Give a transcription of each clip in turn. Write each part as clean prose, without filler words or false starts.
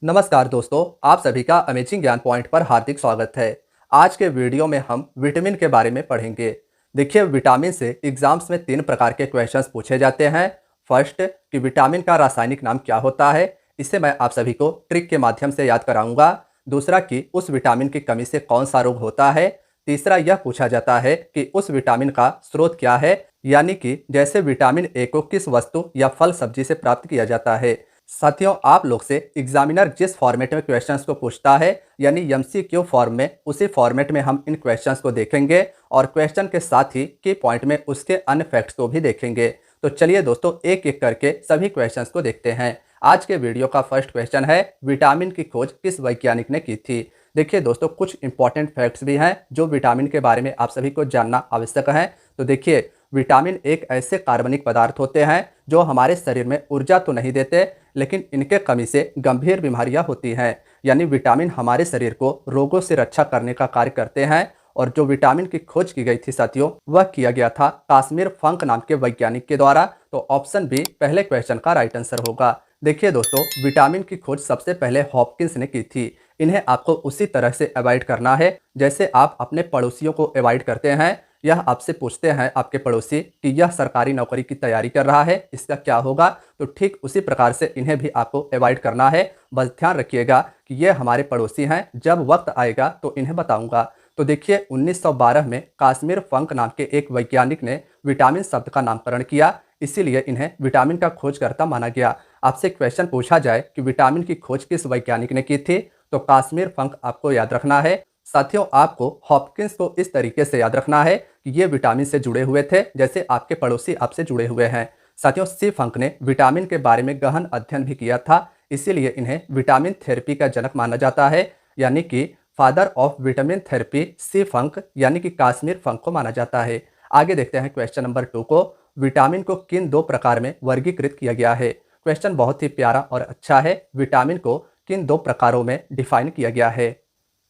नमस्कार दोस्तों, आप सभी का अमेजिंग ज्ञान पॉइंट पर हार्दिक स्वागत है। आज के वीडियो में हम विटामिन के बारे में पढ़ेंगे। देखिए, विटामिन से एग्जाम्स में 3 प्रकार के क्वेश्चंस पूछे जाते हैं। फर्स्ट, कि विटामिन का रासायनिक नाम क्या होता है, इसे मैं आप सभी को ट्रिक के माध्यम से याद कराऊंगा। दूसरा, कि उस विटामिन की कमी से कौन सा रोग होता है। तीसरा, यह पूछा जाता है कि उस विटामिन का स्रोत क्या है, यानी कि जैसे विटामिन ए को किस वस्तु या फल सब्जी से प्राप्त किया जाता है। साथियों, आप लोग से एग्जामिनर जिस फॉर्मेट में क्वेश्चंस को पूछता है, यानी एमसीक्यू फॉर्म में, उसी फॉर्मेट में हम इन क्वेश्चंस को देखेंगे और क्वेश्चन के साथ ही की पॉइंट में उसके अन्य फैक्ट्स को भी देखेंगे। तो चलिए दोस्तों, एक एक करके सभी क्वेश्चंस को देखते हैं। आज के वीडियो का फर्स्ट क्वेश्चन है, विटामिन की खोज किस वैज्ञानिक ने की थी। देखिए दोस्तों, कुछ इंपॉर्टेंट फैक्ट्स भी हैं जो विटामिन के बारे में आप सभी को जानना आवश्यक है। तो देखिए, विटामिन एक ऐसे कार्बनिक पदार्थ होते हैं जो हमारे शरीर में ऊर्जा तो नहीं देते, लेकिन इनके कमी से गंभीर बीमारियां होती हैं। यानी विटामिन हमारे शरीर को रोगों से रक्षा करने का कार्य करते हैं। और जो विटामिन की खोज की गई थी साथियों, वह किया गया था काश्मीर फंक नाम के वैज्ञानिक के द्वारा। तो ऑप्शन बी पहले क्वेश्चन का राइट आंसर होगा। देखिए दोस्तों, विटामिन की खोज सबसे पहले हॉपकिंस ने की थी। इन्हें आपको उसी तरह से अवॉइड करना है जैसे आप अपने पड़ोसियों को अवॉइड करते हैं। यह आपसे पूछते हैं आपके पड़ोसी कि यह सरकारी नौकरी की तैयारी कर रहा है, इसका क्या होगा, तो ठीक उसी प्रकार से इन्हें भी आपको अवॉइड करना है। बस ध्यान रखिएगा कि ये हमारे पड़ोसी हैं, जब वक्त आएगा तो इन्हें बताऊंगा। तो देखिए, 1912 में काश्मीर फंक नाम के एक वैज्ञानिक ने विटामिन शब्द का नामकरण किया, इसीलिए इन्हें विटामिन का खोजकर्ता माना गया। आपसे क्वेश्चन पूछा जाए कि विटामिन की खोज किस वैज्ञानिक ने की थी, तो काश्मीर फंक आपको याद रखना है। साथियों, आपको हॉपकिंस को इस तरीके से याद रखना है कि ये विटामिन से जुड़े हुए थे जैसे आपके पड़ोसी आपसे जुड़े हुए हैं। साथियों, सी फंक ने विटामिन के बारे में गहन अध्ययन भी किया था, इसीलिए इन्हें विटामिन थेरेपी का जनक माना जाता है, यानी कि फादर ऑफ विटामिन थेरेपी सी फंक, यानी कि काश्मीर फंक को माना जाता है। आगे देखते हैं क्वेश्चन नंबर 2 को। विटामिन को किन 2 प्रकार में वर्गीकृत किया गया है। क्वेश्चन बहुत ही प्यारा और अच्छा है। विटामिन को किन 2 प्रकारों में डिफाइन किया गया है।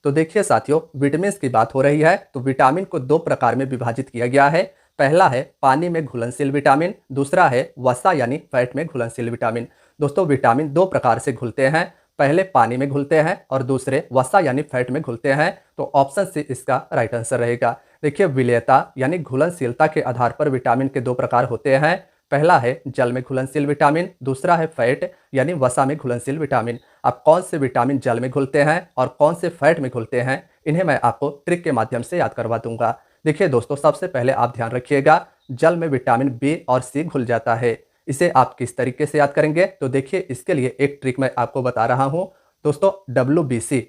तो देखिए साथियों, विटामिन की बात हो रही है तो विटामिन को 2 प्रकार में विभाजित किया गया है। पहला है पानी में घुलनशील विटामिन, दूसरा है वसा यानी फैट में घुलनशील विटामिन। दोस्तों, विटामिन 2 प्रकार से घुलते हैं, पहले पानी में घुलते हैं और दूसरे वसा यानी फैट में घुलते हैं। तो ऑप्शन सी इसका राइट आंसर रहेगा। देखिए, विलेयता यानी घुलनशीलता के आधार पर विटामिन के 2 प्रकार होते हैं। पहला है जल में घुलनशील विटामिन, दूसरा है फैट यानी वसा में घुलनशील विटामिन। अब कौन से विटामिन जल में घुलते हैं और कौन से फैट में घुलते हैं, इन्हें मैं आपको ट्रिक के माध्यम से याद करवा दूंगा। देखिए दोस्तों, सबसे पहले आप ध्यान रखिएगा, जल में विटामिन बी और सी घुल जाता है। इसे आप किस तरीके से याद करेंगे, तो देखिए इसके लिए एक ट्रिक मैं आपको बता रहा हूं। दोस्तों, WBC,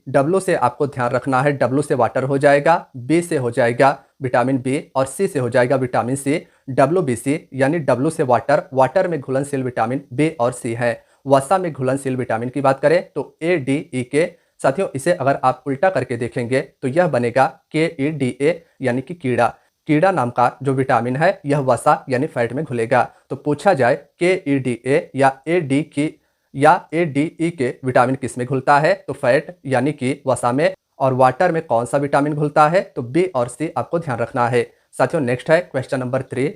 W से आपको ध्यान रखना है, W से वाटर हो जाएगा, B से हो जाएगा विटामिन बी और C से हो जाएगा विटामिन सी। WBC यानी W से वाटर, वाटर में घुलनशील विटामिन बी और सी है। वसा में घुलनशील विटामिन की बात करें तो ADE। साथियों, इसे अगर आप उल्टा करके देखेंगे तो यह बनेगा KEDA यानी कि कीड़ा। कीड़ा नाम का जो विटामिन है यह वसा यानी फैट में घुलेगा। तो पूछा जाए KEDA या ADE के विटामिन किस में घुलता है, तो फैट यानी कि वसा में। और वाटर में कौन सा विटामिन घुलता है, तो बी और सी आपको ध्यान रखना है। साथियों, नेक्स्ट है क्वेश्चन नंबर 3।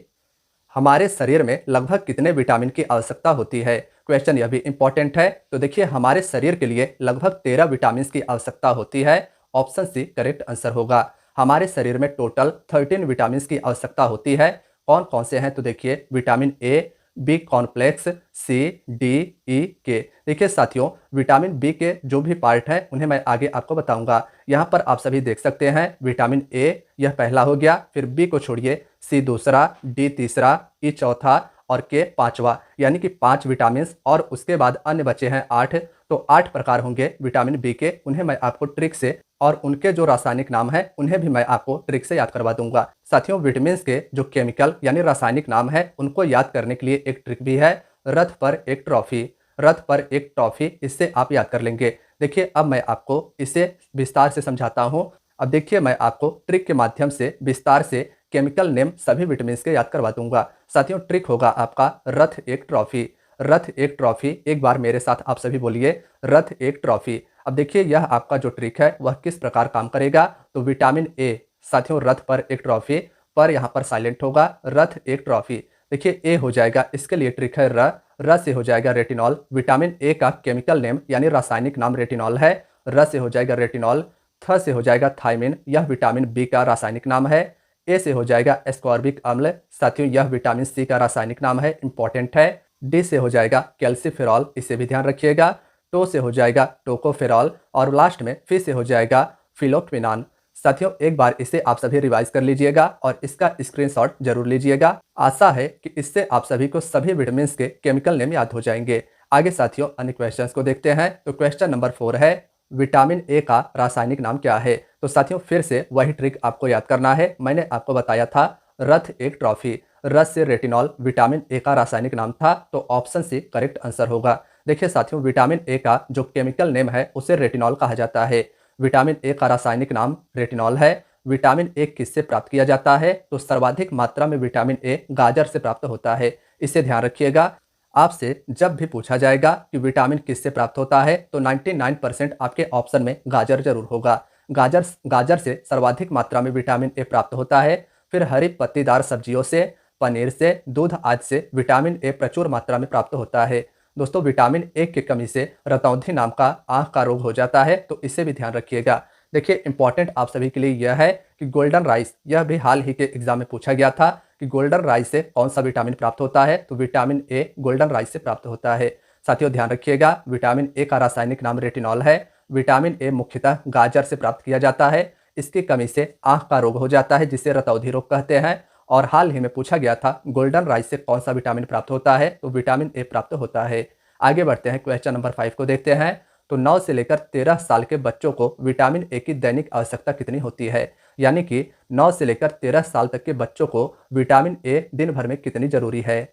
हमारे शरीर में लगभग कितने विटामिन की आवश्यकता होती है। क्वेश्चन यह भी इंपॉर्टेंट है। तो देखिए, हमारे शरीर के लिए लगभग 13 विटामिन की आवश्यकता होती है। ऑप्शन सी करेक्ट आंसर होगा। हमारे शरीर में टोटल 13 विटामिन की आवश्यकता होती है। कौन कौन से हैं, तो देखिए vitamin A, B complex, C, D, E, K. देखिए साथियों, विटामिन बी के जो भी पार्ट हैं उन्हें मैं आगे आपको बताऊंगा। यहाँ पर आप सभी देख सकते हैं, विटामिन ए यह पहला हो गया, फिर बी को छोड़िए, सी दूसरा, डी तीसरा, ई चौथा और के पांचवा, यानी कि 5 विटामिन। और उसके बाद अन्य बचे हैं 8। तो 8 प्रकार होंगे विटामिन बी के, उन्हें मैं आपको ट्रिक से, और उनके जो रासायनिक नाम है उन्हें भी मैं आपको ट्रिक से याद करवा दूंगा। साथियों, विटामिन के जो केमिकल यानी रासायनिक नाम है उनको याद करने के लिए एक ट्रिक भी है, रथ पर एक ट्रॉफी। रथ पर एक ट्रॉफी, इससे आप याद कर लेंगे। देखिए, अब मैं आपको इसे विस्तार से समझाता हूँ। अब देखिए, मैं आपको ट्रिक के माध्यम से विस्तार से केमिकल नेम सभी विटामिन के याद करवा दूंगा। साथियों, ट्रिक होगा आपका रथ एक ट्रॉफी। रथ एक ट्रॉफी, एक बार मेरे साथ आप सभी बोलिए, रथ एक ट्रॉफी। अब देखिए, यह आपका जो ट्रिक है वह किस प्रकार काम करेगा, तो विटामिन ए, साथियों रथ पर एक ट्रॉफी, पर यहाँ पर साइलेंट होगा, रथ एक ट्रॉफी। देखिए, ए हो जाएगा, इसके लिए ट्रिक है र, र से हो जाएगा रेटिनॉल। विटामिन ए का केमिकल नेम यानी रासायनिक नाम रेटिनॉल है। र से हो जाएगा रेटिनॉल। थ से हो जाएगा थायमिन, यह विटामिन बी का रासायनिक नाम है। ए से हो जाएगा एस्कॉर्बिक अम्ल, साथियों यह विटामिन सी का रासायनिक नाम है, इंपॉर्टेंट है। डी से हो जाएगा कैल्सीफेरॉल, इसे भी ध्यान रखिएगा। टो से हो जाएगा टोकोफेरॉल और लास्ट में फी से हो जाएगा फिलोक्विनान। साथियों एक बार इसे आप सभी रिवाइज कर लीजिएगा और इसका स्क्रीनशॉट जरूर लीजिएगा। आशा है कि इससे आप सभी को सभी विटामिन के केमिकल नेम याद हो जाएंगे। आगे साथियों अन्य क्वेश्चंस को देखते हैं। तो क्वेश्चन नंबर 4 है, विटामिन ए का रासायनिक नाम क्या है? तो साथियों फिर से वही ट्रिक आपको याद करना है। मैंने आपको बताया था रथ एक ट्रॉफी, रथ से रेटिनॉल विटामिन ए का रासायनिक नाम था, तो ऑप्शन सी करेक्ट आंसर होगा। देखिए साथियों विटामिन ए का जो केमिकल नेम है उसे रेटिनॉल कहा जाता है। विटामिन ए का रासायनिक नाम रेटिनॉल है। विटामिन ए किससे प्राप्त किया जाता है? तो सर्वाधिक मात्रा में विटामिन ए गाजर से प्राप्त होता है, इसे ध्यान रखिएगा। आपसे जब भी पूछा जाएगा कि विटामिन किससे प्राप्त होता है तो 99% आपके ऑप्शन में गाजर जरूर होगा। गाजर से सर्वाधिक मात्रा में विटामिन ए प्राप्त होता है। फिर हरी पत्तीदार सब्जियों से, पनीर से, दूध आदि से विटामिन ए प्रचुर मात्रा में प्राप्त होता है। दोस्तों विटामिन ए की कमी से रतौंधी नाम का आंख का रोग हो जाता है, तो इसे भी ध्यान रखिएगा। देखिए इंपॉर्टेंट आप सभी के लिए यह है कि गोल्डन राइस, यह भी हाल ही के एग्जाम में पूछा गया था कि गोल्डन राइस से कौन सा विटामिन प्राप्त होता है? तो विटामिन ए गोल्डन राइस से प्राप्त होता है। साथियों ध्यान रखिएगा विटामिन ए का रासायनिक नाम रेटिनॉल है। विटामिन ए मुख्यतः गाजर से प्राप्त किया जाता है। इसकी कमी से आंख का रोग हो जाता है जिसे रतौंधी रोग कहते हैं। और हाल ही में पूछा गया था गोल्डन राइस से कौन सा विटामिन प्राप्त होता है? तो विटामिन ए प्राप्त होता है। आगे बढ़ते हैं, क्वेश्चन नंबर 5 को देखते हैं। तो 9 से लेकर 13 साल के बच्चों को विटामिन ए की दैनिक आवश्यकता कितनी होती है? यानी कि 9 से लेकर 13 साल तक के बच्चों को विटामिन ए दिन भर में कितनी जरूरी है?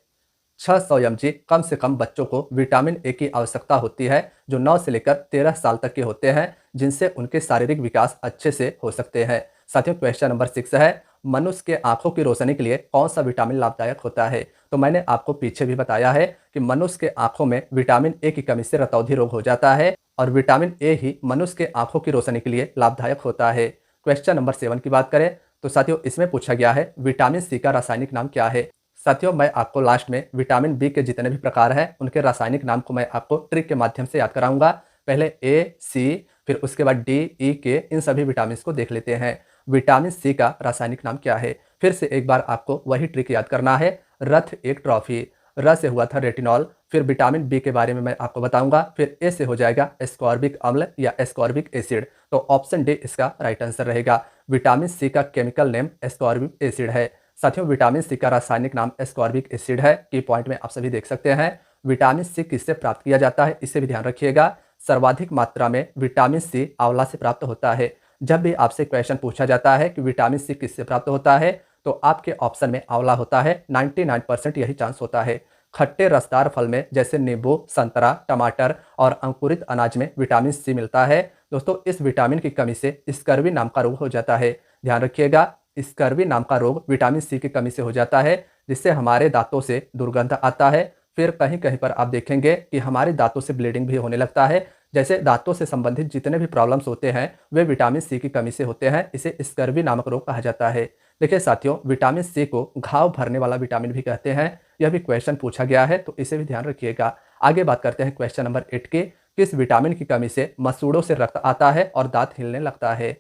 600 mg कम से कम बच्चों को विटामिन ए की आवश्यकता होती है, जो 9 से लेकर 13 साल तक के होते हैं, जिनसे उनके शारीरिक विकास अच्छे से हो सकते हैं। साथियों क्वेश्चन नंबर 6 है, मनुष्य के आंखों की रोशनी के लिए कौन सा विटामिन लाभदायक होता है? तो मैंने आपको पीछे भी बताया है कि मनुष्य के आंखों में विटामिन ए की कमी से रतौंधी रोग हो जाता है और विटामिन ए ही मनुष्य के आंखों की रोशनी के लिए लाभदायक होता है। क्वेश्चन नंबर 7 की बात करें तो साथियों इसमें पूछा गया है विटामिन सी का रासायनिक नाम क्या है? साथियों मैं आपको लास्ट में विटामिन बी के जितने भी प्रकार हैं उनके रासायनिक नाम को मैं आपको ट्रिक के माध्यम से याद कराऊंगा। पहले ए, सी, फिर उसके बाद डी, ई, के, इन सभी विटामिन को देख लेते हैं। विटामिन सी का रासायनिक नाम क्या है? फिर से एक बार आपको वही ट्रिक याद करना है। रथ एक ट्रॉफी, र से हुआ था रेटिनॉल। फिर विटामिन बी के बारे में मैं आपको बताऊंगा। फिर ए से हो जाएगा एस्कॉर्बिक अम्ल या एस्कॉर्बिक एसिड, तो ऑप्शन डी इसका राइट आंसर रहेगा। विटामिन सी का केमिकल नेम एस्कॉर्बिक एसिड है। साथियों विटामिन सी का रासायनिक नाम एस्कॉर्बिक एसिड है। की पॉइंट में आप सभी देख सकते हैं। विटामिन सी किससे प्राप्त किया जाता है इसे भी ध्यान रखिएगा। सर्वाधिक मात्रा में विटामिन सी आंवला से प्राप्त होता है। जब भी आपसे क्वेश्चन पूछा जाता है कि विटामिन सी किससे प्राप्त होता है तो आपके ऑप्शन में आंवला होता है। 99% यही चांस होता है। खट्टे रसदार फल में जैसे नींबू, संतरा, टमाटर और अंकुरित अनाज में विटामिन सी मिलता है। दोस्तों इस विटामिन की कमी से स्कर्वी नाम का रोग हो जाता है। ध्यान रखिएगा स्कर्वी नाम का रोग विटामिन सी की कमी से हो जाता है, जिससे हमारे दांतों से दुर्गंध आता है। फिर कहीं कहीं पर आप देखेंगे कि हमारे दांतों से ब्लीडिंग भी होने लगता है। जैसे दांतों से संबंधित जितने भी प्रॉब्लम्स होते हैं वे विटामिन सी की कमी से होते हैं। इसे स्कर्वी नामक रोग कहा जाता है। देखिए साथियों विटामिन सी को घाव भरने वाला विटामिन भी कहते हैं। यह भी क्वेश्चन पूछा गया है तो इसे भी ध्यान रखिएगा। आगे बात करते हैं क्वेश्चन नंबर 8 की। किस विटामिन की कमी से मसूड़ों से रक्त आता है और दांत हिलने लगता है?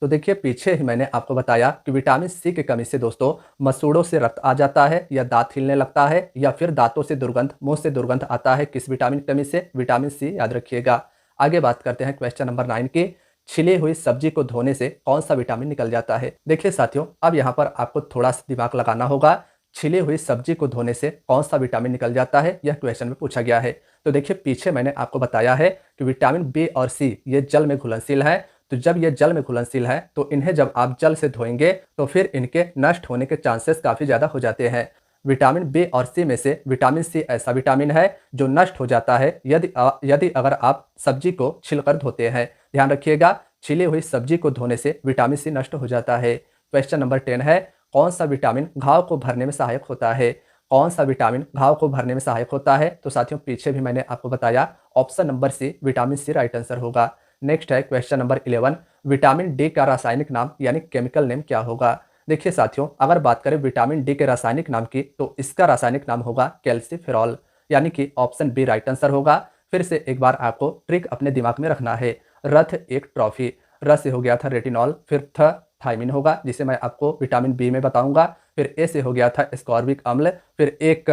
तो देखिए पीछे ही मैंने आपको बताया कि विटामिन सी की कमी से दोस्तों मसूड़ों से रक्त आ जाता है या दांत हिलने लगता है या फिर दांतों से दुर्गंध, मुंह से दुर्गंध आता है। किस विटामिन की कमी से? विटामिन सी, याद रखिएगा। आगे बात करते हैं क्वेश्चन नंबर 9 की। छिली हुई सब्जी को धोने से कौन सा विटामिन निकल जाता है? देखिए साथियों अब यहाँ पर आपको थोड़ा सा दिमाग लगाना होगा। छिली हुई सब्जी को धोने से कौन सा विटामिन निकल जाता है, यह क्वेश्चन में पूछा गया है। तो देखिए पीछे मैंने आपको बताया है कि विटामिन बी और सी ये जल में घुलनशील है। तो जब ये जल में घुलनशील है तो इन्हें जब आप जल से धोएंगे तो फिर इनके नष्ट होने के चांसेस काफ़ी ज़्यादा हो जाते हैं। विटामिन बी और सी में से विटामिन सी ऐसा विटामिन है जो नष्ट हो जाता है यदि अगर आप सब्जी को छिलकर धोते हैं। ध्यान रखिएगा छिली हुई सब्जी को धोने से विटामिन सी नष्ट हो जाता है। क्वेश्चन नंबर 10 है, कौन सा विटामिन घाव को भरने में सहायक होता है? कौन सा विटामिन घाव को भरने में सहायक होता है? तो साथियों पीछे भी मैंने आपको बताया option number C vitamin C right answer होगा। नेक्स्ट है क्वेश्चन नंबर 11, विटामिन डी का रासायनिक नाम यानी केमिकल नेम क्या होगा? देखिए साथियों, अगर बात करें विटामिन डी के रासायनिक नाम की, तो इसका रासायनिक नाम होगा कैल्सीफेरॉल, यानी कि ऑप्शन बी राइट आंसर होगा। फिर से एक बार आपको ट्रिक अपने दिमाग में रखना है। रथ एक ट्रॉफी, र से हो गया था रेटिनॉल, फिर थ थायमिन होगा जिसे मैं आपको विटामिन बी में बताऊंगा। फिर ए से हो गया था एस्कॉर्बिक अम्ल, फिर एक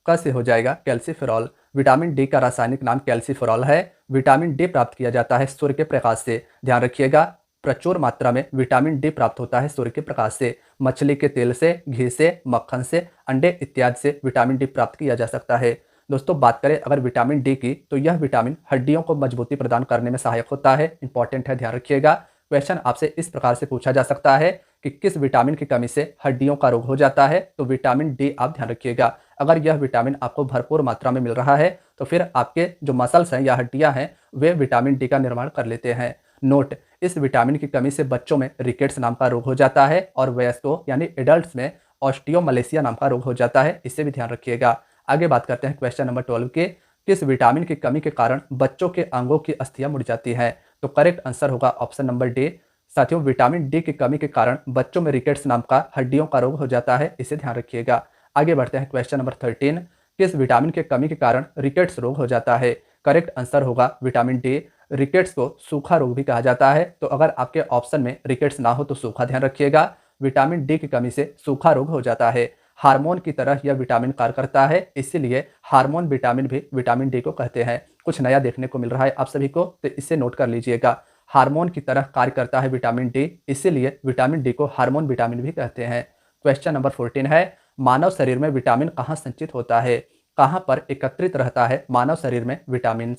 क से हो जाएगा कैल्सीफेरॉल। विटामिन डी का रासायनिक नाम कैल्सीफेरॉल है। विटामिन डी प्राप्त किया जाता है सूर्य के प्रकाश से, ध्यान रखिएगा। प्रचुर मात्रा में विटामिन डी प्राप्त होता है सूर्य के प्रकाश से। मछली के तेल से, घी से, मक्खन से, अंडे इत्यादि से विटामिन डी प्राप्त किया जा सकता है। दोस्तों बात करें अगर विटामिन डी की, तो यह विटामिन हड्डियों को मजबूती प्रदान करने में सहायक होता है। इंपॉर्टेंट है, ध्यान रखिएगा। क्वेश्चन आपसे इस प्रकार से पूछा जा सकता है कि किस विटामिन की कमी से हड्डियों का रोग हो जाता है, तो विटामिन डी आप ध्यान रखिएगा। अगर यह विटामिन आपको भरपूर मात्रा में मिल रहा है, तो फिर आपके जो मसल्स हैं या हड्डियां हैं, वे विटामिन डी का निर्माण कर लेते हैं। नोट, इस विटामिन की कमी से बच्चों में रिकेट्स नाम का रोग हो जाता है और वयस्कों यानी एडल्ट्स में ऑस्टियोमलेशिया नाम का रोग हो जाता है। इससे भी ध्यान रखिएगा। आगे बात करते हैं क्वेश्चन नंबर 12 के, किस विटामिन की कमी के कारण बच्चों के अंगों की अस्थियां मुड़ जाती हैं, तो करेक्ट आंसर होगा ऑप्शन नंबर डी। साथियों, विटामिन डी की कमी के कारण बच्चों में रिकेट्स नाम का हड्डियों का रोग हो जाता है। इसे ध्यान रखिएगा। आगे बढ़ते हैं क्वेश्चन नंबर 13, किस विटामिन के कमी के कारण रिकेट्स रोग हो जाता है, करेक्ट आंसर होगा विटामिन डी। रिकेट्स को सूखा रोग भी कहा जाता है, तो अगर आपके ऑप्शन में रिकेट्स ना हो तो सूखा ध्यान रखिएगा। विटामिन डी की कमी से सूखा रोग हो जाता है। हार्मोन की तरह यह विटामिन कार्य करता है, इसीलिए हार्मोन विटामिन भी विटामिन डी को कहते हैं। कुछ नया देखने को मिल रहा है आप सभी को, तो इसे नोट कर लीजिएगा। हार्मोन की तरह कार्य करता है विटामिन डी, इसीलिए विटामिन डी को हार्मोन विटामिन भी कहते हैं। क्वेश्चन नंबर 14 है, मानव शरीर में विटामिन कहाँ संचित होता है, कहाँ पर एकत्रित रहता है मानव शरीर में विटामिन।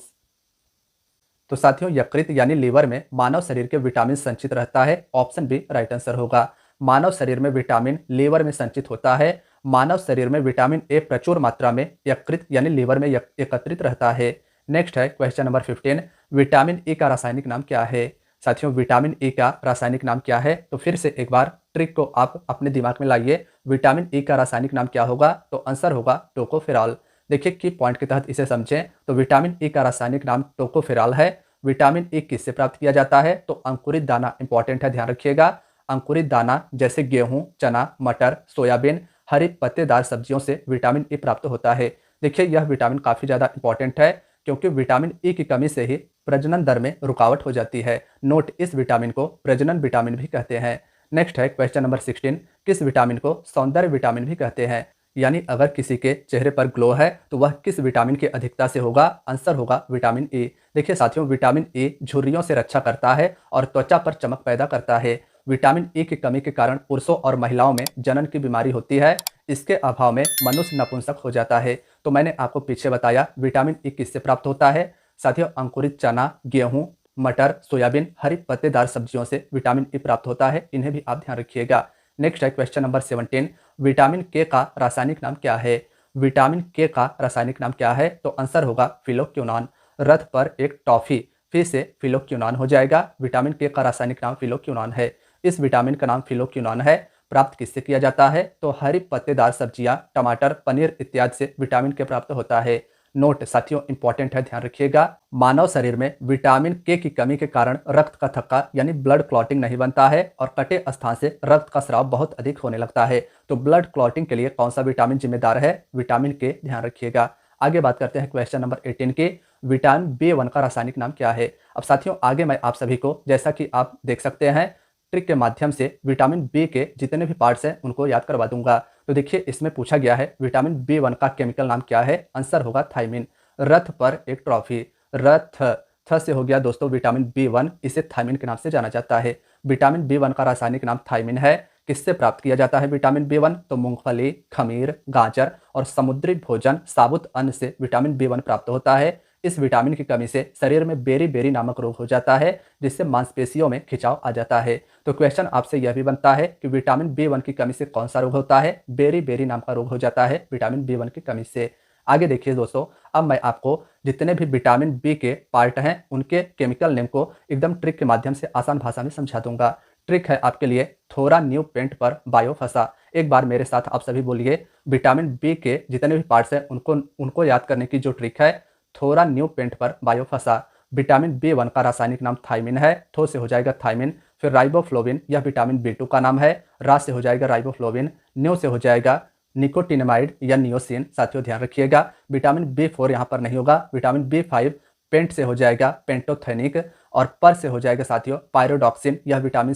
तो साथियों, यकृत यानी लीवर में मानव शरीर के विटामिन संचित रहता है। ऑप्शन बी राइट आंसर होगा। मानव शरीर में विटामिन लीवर में संचित होता है। मानव शरीर में विटामिन ए प्रचुर मात्रा में यकृत यानी लीवर में एकत्रित रहता है। नेक्स्ट है क्वेश्चन नंबर 15, विटामिन ए का रासायनिक नाम क्या है। साथियों, विटामिन ए का रासायनिक नाम क्या है, तो फिर से एक बार ट्रिक को आप अपने दिमाग में लाइए। विटामिन ए का रासायनिक नाम क्या होगा, तो आंसर होगा टोकोफेरॉल। देखिए की पॉइंट के तहत इसे समझें, तो विटामिन ए का रासायनिक नाम टोकोफेरॉल है। विटामिन ए किससे प्राप्त किया जाता है, तो अंकुरित दाना, इंपॉर्टेंट है, ध्यान रखिएगा। अंकुरित दाना जैसे गेहूं, चना, मटर, सोयाबीन, हरी पत्तेदार सब्जियों से विटामिन ए प्राप्त होता है। देखिए यह विटामिन काफ़ी ज़्यादा इंपॉर्टेंट है, क्योंकि विटामिन ए की कमी से ही प्रजनन दर में रुकावट हो जाती है। नोट, इस विटामिन को प्रजनन विटामिन भी कहते हैं। नेक्स्ट है क्वेश्चन नंबर 16, किस विटामिन को सौंदर्य विटामिन भी कहते हैं, यानी अगर किसी के चेहरे पर ग्लो है तो वह किस विटामिन की अधिकता से होगा, आंसर होगा विटामिन ए। देखिए साथियों, विटामिन ए झुर्रियों से रक्षा करता है और त्वचा पर चमक पैदा करता है। विटामिन ए की कमी के कारण पुरुषों और महिलाओं में जनन की बीमारी होती है। इसके अभाव में मनुष्य नपुंसक हो जाता है। तो मैंने आपको पीछे बताया विटामिन ए किससे प्राप्त होता है। साथियों, अंकुरित चना, गेहूं, मटर, सोयाबीन, हरी पत्तेदार सब्जियों से विटामिन ए प्राप्त होता है। इन्हें भी आप ध्यान रखिएगा। नेक्स्ट है क्वेश्चन नंबर 17, विटामिन के का रासायनिक नाम क्या है। विटामिन के का रासायनिक नाम क्या है, तो आंसर होगा फिलोक्यूनान। रथ पर एक टॉफी, फिर से फिलोक्यूनान हो जाएगा। विटामिन के का रासायनिक नाम फिलोक्यूनान है। इस विटामिन का नाम फिलोक्यूनान है। प्राप्त किससे किया जाता है, तो हरी पत्तेदार सब्जियां, टमाटर, पनीर इत्यादि से विटामिन के प्राप्त होता है। नोट साथियों, इंपॉर्टेंट है, ध्यान रखिएगा। मानव शरीर में विटामिन के की कमी के कारण रक्त का थक्का यानी ब्लड क्लॉटिंग नहीं बनता है और कटे स्थान से रक्त का स्राव बहुत अधिक होने लगता है। तो ब्लड क्लॉटिंग के लिए कौन सा विटामिन जिम्मेदार है, विटामिन के, ध्यान रखिएगा। आगे बात करते हैं क्वेश्चन नंबर 18 के, विटामिन B1 का रासायनिक नाम क्या है। अब साथियों, आगे मैं आप सभी को, जैसा कि आप देख सकते हैं, ट्रिक के माध्यम से विटामिन बी के जितने भी पार्ट्स हैं उनको याद करवा दूंगा। तो देखिए इसमें पूछा गया है विटामिन B1 का केमिकल नाम क्या है, आंसर होगा थायमिन। रथ पर एक ट्रॉफी, रथ, थ से हो गया दोस्तों विटामिन B1, इसे थायमिन के नाम से जाना जाता है। विटामिन B1 का रासायनिक नाम थायमिन है। किससे प्राप्त किया जाता है विटामिन B1, तो मूंगफली, खमीर, गाजर और समुद्री भोजन, साबुत अन्न से विटामिन B1 प्राप्त होता है। इस विटामिन की कमी से शरीर में बेरी बेरी नामक रोग हो जाता है, जिससे मांसपेशियों में खिंचाव आ जाता है। तो क्वेश्चन आपसे यह भी बनता है कि विटामिन B1 की कमी से कौन सा रोग होता है, बेरी बेरी नाम का रोग हो जाता है विटामिन B1 की कमी से। आगे देखिए दोस्तों, अब मैं आपको जितने भी विटामिन बी के पार्ट हैं उनके केमिकल नेम को एकदम ट्रिक के माध्यम से आसान भाषा में समझा दूंगा। ट्रिक है आपके लिए, थोड़ा न्यू पेंट पर बायो फंसा। एक बार मेरे साथ आप सभी बोलिए, विटामिन बी के जितने भी पार्ट्स हैं उनको याद करने की जो ट्रिक है, थोड़ा न्यू पेंट पर बायो फंसा। विटामिन B1 का रासायनिक नाम थायमिन है। थो से हो जाएगा थायमिन, फिर राइबोफ्लोविन, यह विटामिन B2 का नाम है। रा से हो जाएगा राइबोफ्लोविन, न्यू से हो जाएगा निकोटिनामाइड या नियोसिन, साथियों ध्यान रखिएगा। विटामिन B4 यहाँ पर नहीं होगा। विटामिन B5, पेंट से हो जाएगा पेंटोथेनिक, और पर से हो जाएगा साथियों पायरोडॉक्सिन, यह विटामिन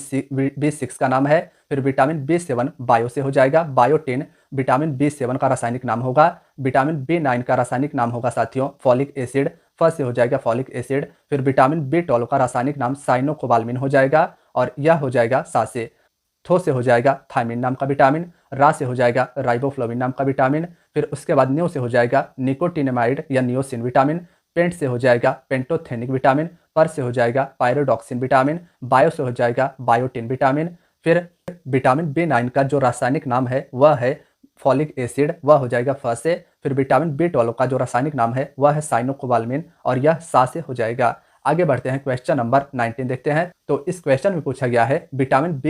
B6 का नाम है। फिर विटामिन B7 बायो से हो जाएगा बायोटिन, विटामिन B7 का रासायनिक नाम होगा। विटामिन B9 का रासायनिक नाम होगा साथियों फॉलिक एसिड, फ से हो जाएगा फॉलिक एसिड। फिर विटामिन B12 का रासायनिक नाम साइनोकोबाल्मिन हो जाएगा, और यह हो जाएगा सा से। थो से हो जाएगा थायमिन नाम का विटामिन, रा से हो जाएगा राइबोफ्लोविन नाम का विटामिन। फिर उसके बाद न्यू से हो जाएगा निकोटिनेमाइड या नियोसिन विटामिन, पेंट से हो जाएगा पेंटोथेनिक विटामिन, पर से हो जाएगा पायरोडॉक्सिन विटामिन, बायो से हो जाएगा बायोटिन विटामिन। फिर विटामिन B9 का जो रासायनिक नाम है वह है फॉलिक एसिड, वह हो जाएगा फ से। फिर विटामिन B12 का जो रासायनिक नाम है वह है साइनोकोबाल्मिन, और यह सा से हो जाएगा। आगे बढ़ते हैं, क्वेश्चन नंबर 19 देखते हैं। तो इस क्वेश्चन में पूछा गया है विटामिन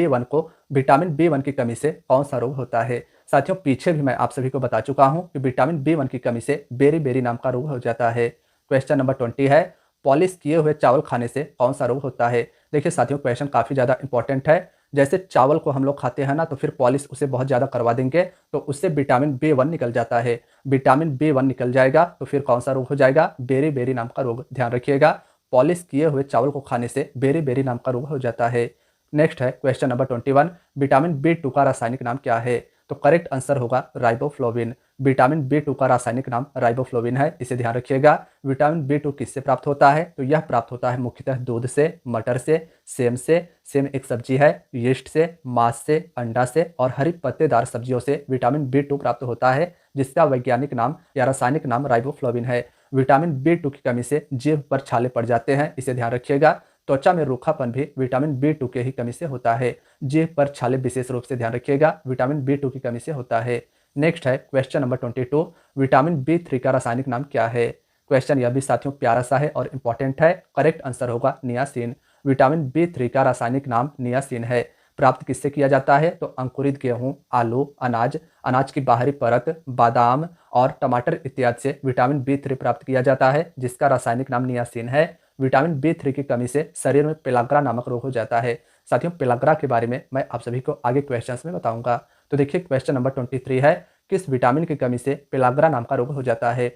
B1 की कमी से कौन सा रोग होता है। साथियों पीछे भी मैं आप सभी को बता चुका हूं कि विटामिन B1 की कमी से बेरी नाम का रोग हो जाता है। क्वेश्चन नंबर 20 है, पॉलिश किए हुए चावल खाने से कौन सा रोग होता है। देखिए साथियों क्वेश्चन काफी ज्यादा इंपॉर्टेंट है। जैसे चावल को हम लोग खाते हैं ना, तो फिर पॉलिश उसे बहुत ज्यादा करवा देंगे तो उससे विटामिन B1 निकल जाता है। विटामिन B1 निकल जाएगा तो फिर कौन सा रोग हो जाएगा, बेरी नाम का रोग। ध्यान रखिएगा, पॉलिश किए हुए चावल को खाने से बेरी नाम का रोग हो जाता है। नेक्स्ट है क्वेश्चन नंबर 21, विटामिन B2 का रासायनिक नाम क्या है। तो करेक्ट आंसर होगा राइबोफ्लोविन। विटामिन B2 का रासायनिक नाम राइबोफ्लोविन है, इसे ध्यान रखिएगा। विटामिन B2 किससे प्राप्त होता है, तो यह प्राप्त होता है मुख्यतः दूध से, मटर से, सेम एक सब्जी है, यीस्ट से, मांस से, अंडा से और हरी पत्तेदार सब्जियों से विटामिन B2 प्राप्त होता है, जिसका वैज्ञानिक नाम या रासायनिक नाम राइबोफ्लोविन है। विटामिन B2 की कमी से जीभ पर छाले पड़ जाते हैं, इसे ध्यान रखिएगा। त्वचा में रूखापन भी विटामिन B2 के ही कमी से होता है। जीभ पर छाले विशेष रूप से ध्यान रखिएगा, विटामिन B2 की कमी से होता है। नेक्स्ट है क्वेश्चन नंबर 22, विटामिन B3 का रासायनिक नाम क्या है। क्वेश्चन यह भी साथियों प्यारा सा है और इंपॉर्टेंट है। करेक्ट आंसर होगा नियासिन। विटामिन B3 का रासायनिक नाम नियासिन है। प्राप्त किससे किया जाता है, तो अंकुरित गेहूं, आलू, अनाज की बाहरी परत, बादाम और टमाटर इत्यादि से विटामिन B3 प्राप्त किया जाता है, जिसका रासायनिक नाम नियासिन है। विटामिन B3 की कमी से शरीर में पेलाग्रा नामक रोग हो जाता है। साथियों पेलाग्रा के बारे में मैं आप सभी को आगे क्वेश्चंस में बताऊंगा। तो देखिए क्वेश्चन नंबर 23 है, किस विटामिन की कमी से पेलाग्रा नाम का रोग हो जाता है।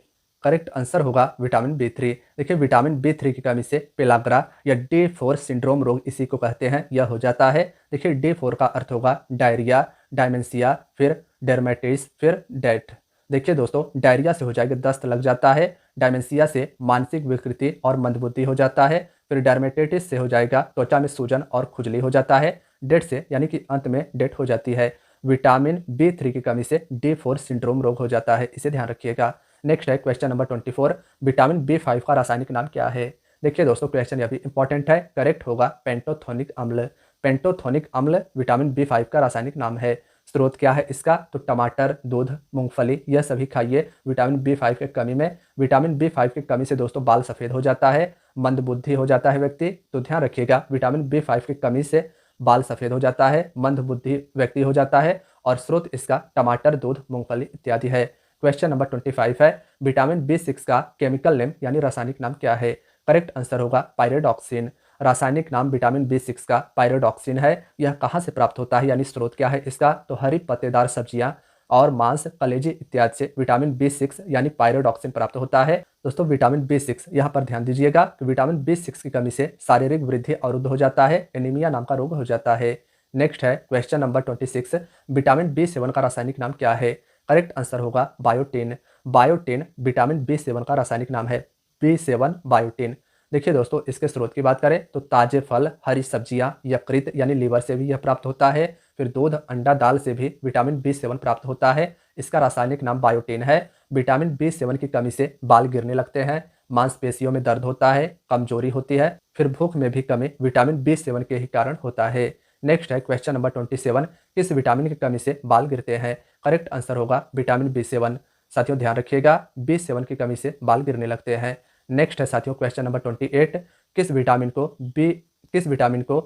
करेक्ट आंसर होगा विटामिन B3। देखिए विटामिन B3 की कमी से पेलाग्रा या D4 सिंड्रोम रोग इसी को कहते हैं, यह हो जाता है। देखिए D4 का अर्थ होगा डायरिया, डायमेंशिया, फिर डर्मेटिस, फिर डेथ। देखिए दोस्तों डायरिया से हो जाएगा दस्त लग जाता है, डायमेंशिया से मानसिक विकृति और मंदबुद्धि हो जाता है, फिर डर्मेटिटिस से हो जाएगा त्वचा में सूजन और खुजली हो जाता है, डेथ से यानी कि अंत में डेथ हो जाती है। विटामिन B3 की कमी से D4 सिंड्रोम रोग हो जाता है, इसे ध्यान रखिएगा। नेक्स्ट है क्वेश्चन नंबर 24, विटामिन B5 का रासायनिक नाम क्या है। देखिए दोस्तों क्वेश्चन यह भी इंपॉर्टेंट है। करेक्ट होगा पेंटोथोनिक अम्ल। पेंटोथोनिक अम्ल विटामिन B5 का रासायनिक नाम है। स्रोत क्या है इसका, तो टमाटर, दूध, मूंगफली, यह सभी खाइए विटामिन B5 की कमी में। विटामिन B5 की कमी से दोस्तों बाल सफेद हो जाता है, मंदबुद्धि हो जाता है व्यक्ति, तो ध्यान रखिएगा विटामिन B5 की कमी से बाल सफेद हो जाता है, मंदबुद्धि व्यक्ति हो जाता है, और स्रोत इसका टमाटर, दूध, मूंगफली इत्यादि है। क्वेश्चन नंबर 25 है, विटामिन B6 का केमिकल नेम यानी रासायनिक नाम क्या है। करेक्ट आंसर होगा पायरोडॉक्सिन। रासायनिक नाम विटामिन B6 का पायरोडॉक्सिन है। यह कहाँ से प्राप्त होता है यानी स्रोत क्या है इसका, तो हरी पत्तेदार सब्जियां और मांस, कलेजी इत्यादि से विटामिन B6 यानी पायरोडॉक्सिन प्राप्त होता है। दोस्तों विटामिन B6 यहाँ पर ध्यान दीजिएगा कि विटामिन B6 की कमी से शारीरिक वृद्धि अवरुद्ध हो जाता है, एनीमिया नाम का रोग हो जाता है। नेक्स्ट है क्वेश्चन नंबर 26, विटामिन B7 का रासायनिक नाम क्या है। करेक्ट आंसर होगा बायोटिन। बायोटिन विटामिन B7 का रासायनिक नाम है, B7 बायोटिन। देखिए दोस्तों इसके स्रोत की बात करें तो ताजे फल, हरी सब्जियां, यकृत यानी लीवर से भी यह प्राप्त होता है। फिर दूध, अंडा, दाल से भी विटामिन B7 प्राप्त होता है। इसका रासायनिक नाम बायोटिन है। विटामिन B7 की कमी से बाल गिरने लगते हैं, मांसपेशियों में दर्द होता है, कमजोरी होती है, फिर भूख में भी कमी विटामिन B7 के ही कारण होता है। नेक्स्ट है क्वेश्चन नंबर 27, किस विटामिन की कमी से बाल गिरते हैं। करेक्ट आंसर होगा विटामिन B7। साथियों ध्यान रखिएगा B7 की कमी से बाल गिरने लगते हैं। नेक्स्ट है साथियों क्वेश्चन नंबर 28, किस विटामिन को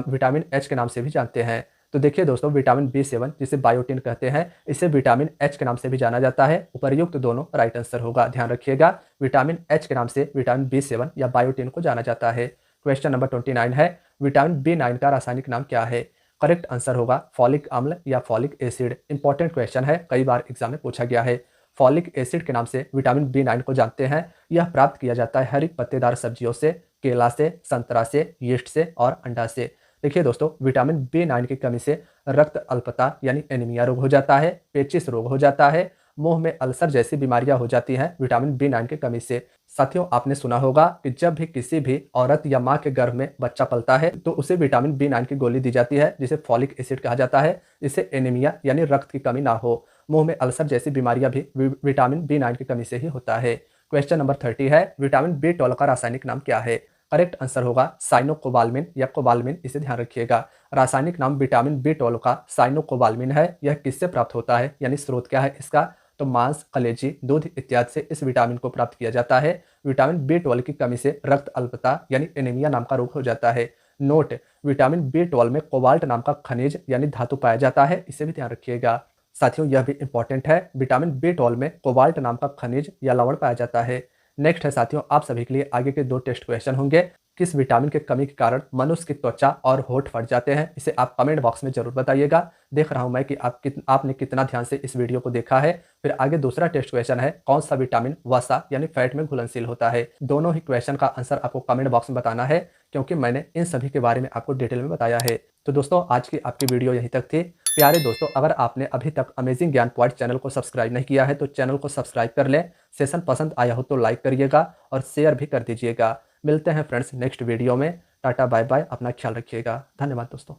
विटामिन H के नाम से भी जानते हैं। तो देखिए दोस्तों विटामिन B7 जिसे बायोटिन कहते हैं, इसे विटामिन H के नाम से भी जाना जाता है। उपर्युक्त दोनों राइट आंसर होगा। ध्यान रखिएगा विटामिन H के नाम से विटामिन B7 या बायोटिन को जाना जाता है। क्वेश्चन नंबर 29 है, विटामिन बी 9 का रासायनिक नाम क्या है? करेक्ट आंसर होगा फॉलिक अम्ल या फॉलिक एसिड। इंपॉर्टेंट क्वेश्चन है, कई बार एग्जाम में पूछा गया है। फॉलिक एसिड के नाम से विटामिन बी 9 को जानते हैं। यह प्राप्त किया जाता है हरी पत्तेदार सब्जियों से, केला से, संतरा से, यीस्ट से और अंडा से। देखिए दोस्तों, विटामिन बी 9 की कमी से रक्त अल्पता यानी एनीमिया रोग हो जाता है, पेचिश रोग हो जाता है, मुंह में अल्सर जैसी बीमारियां हो जाती हैं विटामिन बी 9 की कमी से। साथियों, आपने सुना होगा कि जब भी किसी भी औरत या माँ के गर्भ में बच्चा पलता है तो उसे विटामिन बी 9 की गोली दी जाती है, जिसे फॉलिक एसिड कहा जाता है, जिससे एनीमिया यानी रक्त की कमी ना हो। मुंह में अल्सर जैसी बीमारियां भी विटामिन बी 9 की कमी से ही होता है। क्वेश्चन नंबर 30 है, विटामिन बी 12 का रासायनिक नाम क्या है? करेक्ट आंसर होगा साइनोकोबाल्मिन या कोबाल्मिन, इसे ध्यान रखिएगा। रासायनिक नाम विटामिन बी 12 का साइनोकोबाल्मिन है। यह किससे प्राप्त होता है, यानी स्रोत क्या है इसका? तो मांस, कलेजी, दूध इत्यादि से इस विटामिन को प्राप्त किया जाता है। विटामिन बी 12 की कमी से रक्त अल्पता यानी एनीमिया नाम का रोग हो जाता है। नोट, विटामिन बी 12 में कोबाल्ट नाम का खनिज यानी धातु पाया जाता है, इसे भी ध्यान रखिएगा। साथियों, यह भी इंपॉर्टेंट है, विटामिन बी 12 में कोबाल्ट नाम का खनिज या लवण पाया जाता है। नेक्स्ट है साथियों, आप सभी के लिए आगे के 2 टेस्ट क्वेश्चन होंगे। किस विटामिन की कमी के कारण मनुष्य की त्वचा और होंठ फट जाते हैं, इसे आप कमेंट बॉक्स में जरूर बताइएगा। देख रहा हूं मैं कि आपने कितना ध्यान से इस वीडियो को देखा है। फिर आगे दूसरा टेस्ट क्वेश्चन है, कौन सा विटामिन वसा यानी फैट में घुलनशील होता है? दोनों ही क्वेश्चन का आंसर आपको कमेंट बॉक्स में बताना है, क्योंकि मैंने इन सभी के बारे में आपको डिटेल में बताया है। तो दोस्तों, आज की आपकी वीडियो यहीं तक थी। प्यारे दोस्तों, अगर आपने अभी तक अमेजिंग ज्ञान पॉइंट चैनल को सब्सक्राइब नहीं किया है तो चैनल को सब्सक्राइब कर लें। सेशन पसंद आया हो तो लाइक करिएगा और शेयर भी कर दीजिएगा। मिलते हैं फ्रेंड्स नेक्स्ट वीडियो में। टाटा बाय बाय, अपना ख्याल रखिएगा। धन्यवाद दोस्तों।